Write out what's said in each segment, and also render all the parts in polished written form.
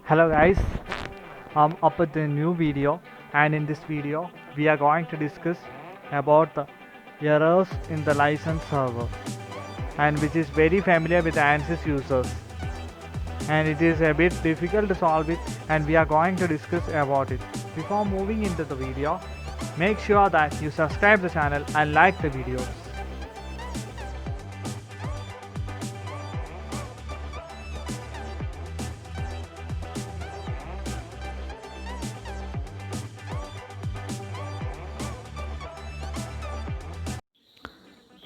Hello guys, I'm up with a new video, and in this video we are going to discuss about the errors in the license server, and which is very familiar with the ANSYS users, and it is a bit difficult to solve it, and we are going to discuss about it. Before moving into the video, make sure that you subscribe the channel and like the videos.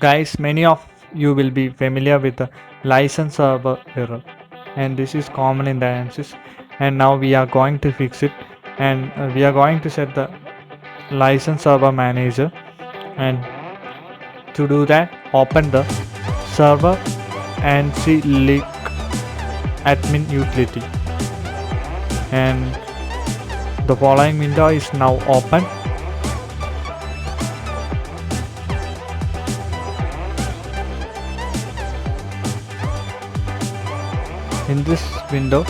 Guys, many of you will be familiar with the license server error, and this is common in the ANSYS. And now we are going to fix it, and we are going to set the license server manager. And to do that, open the server ANSI link admin utility, and the following window is now open. In this window,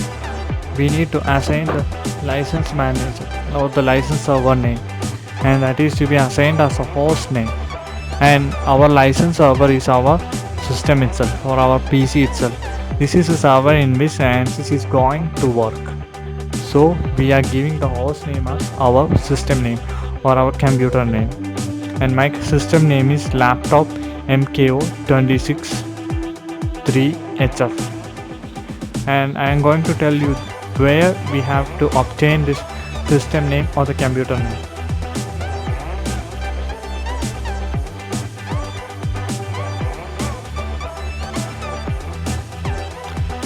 we need to assign the license manager or the license server name, and that is to be assigned as a host name. And our license server is our system itself or our PC itself. This is a server in which ANSYS is going to work. So we are giving the host name as our system name or our computer name. And my system name is laptop MKO 263HF. And I am going to tell you where we have to obtain this system name or the computer name.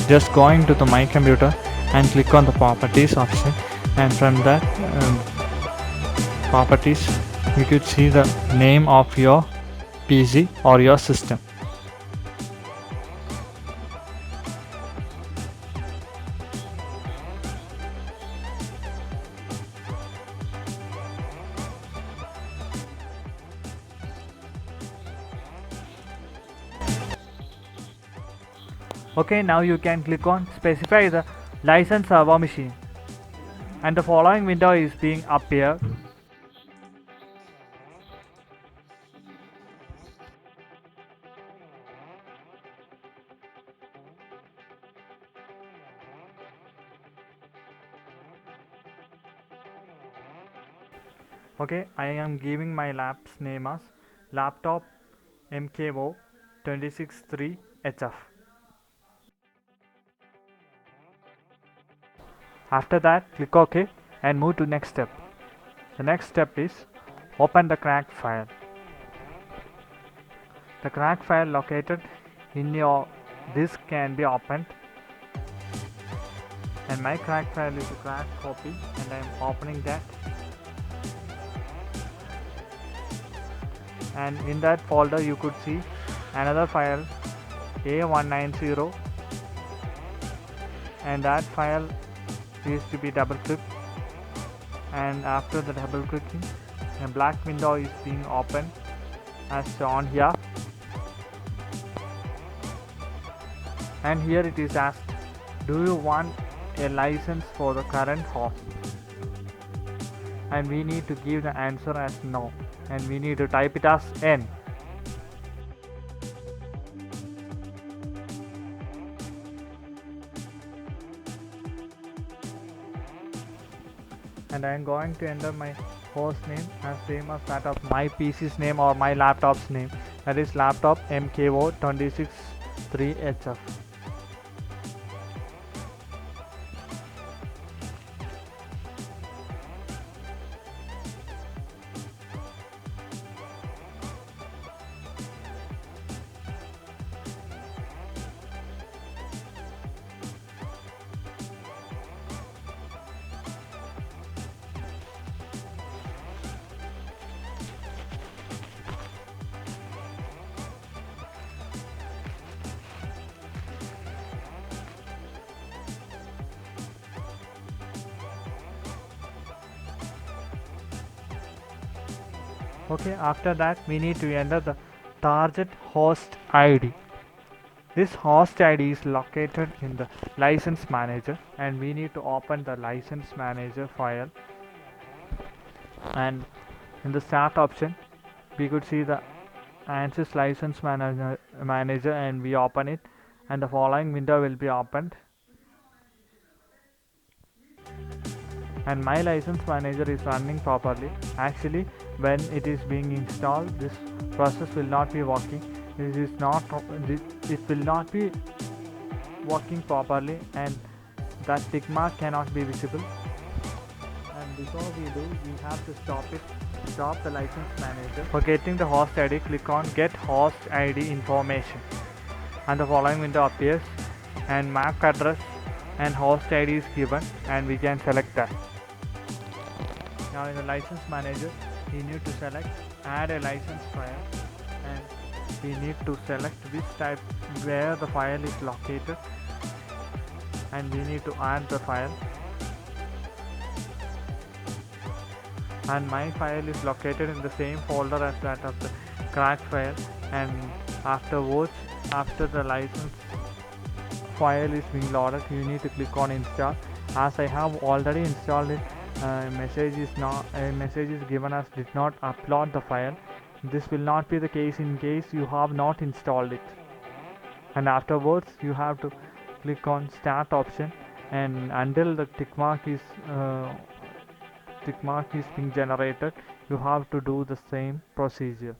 Just going to the my computer and click on the properties option, and from that properties you could see the name of your PC or your system. Okay, now you can click on specify the license server machine, and the following window is being appear. Okay, I am giving my lab's name as laptop MKO 263HF. After that, click OK and move to next step. The next step is open the cracked file. The cracked file located in your disk can be opened, and my cracked file is a cracked copy, and I am opening that. And in that folder you could see another file A190, and that file is to be double clicked, and after the double clicking a black window is being opened as shown here, and here it is asked, do you want a license for the current host? And we need to give the answer as no, and we need to type it as N. And I am going to enter my host name as same as that of my PC's name or my laptop's name, that is laptop MKO 263HF. Okay, after that we need to enter the target host ID. This host ID is located in the license manager, and we need to open the license manager file, and in the start option we could see the ANSYS license manager, and we open it, and the following window will be opened, and my license manager is running properly. Actually, when it is being installed, this process will not be working. This is not it will not be working properly, and that tick mark cannot be visible. And before we do, we have to stop the license manager. For getting the host ID, click on get host ID information, and the following window appears, and MAC address and host ID is given, and we can select that. Now in the license manager, we need to select add a license file, and we need to select which type, where the file is located, and we need to add the file, and my file is located in the same folder as that of the crack file. And afterwards, after the license file is being loaded, you need to click on install. As I have already installed it, a message is given as did not upload the file. This will not be the case in case you have not installed it. And afterwards you have to click on start option, and until the tick mark is being generated, you have to do the same procedure.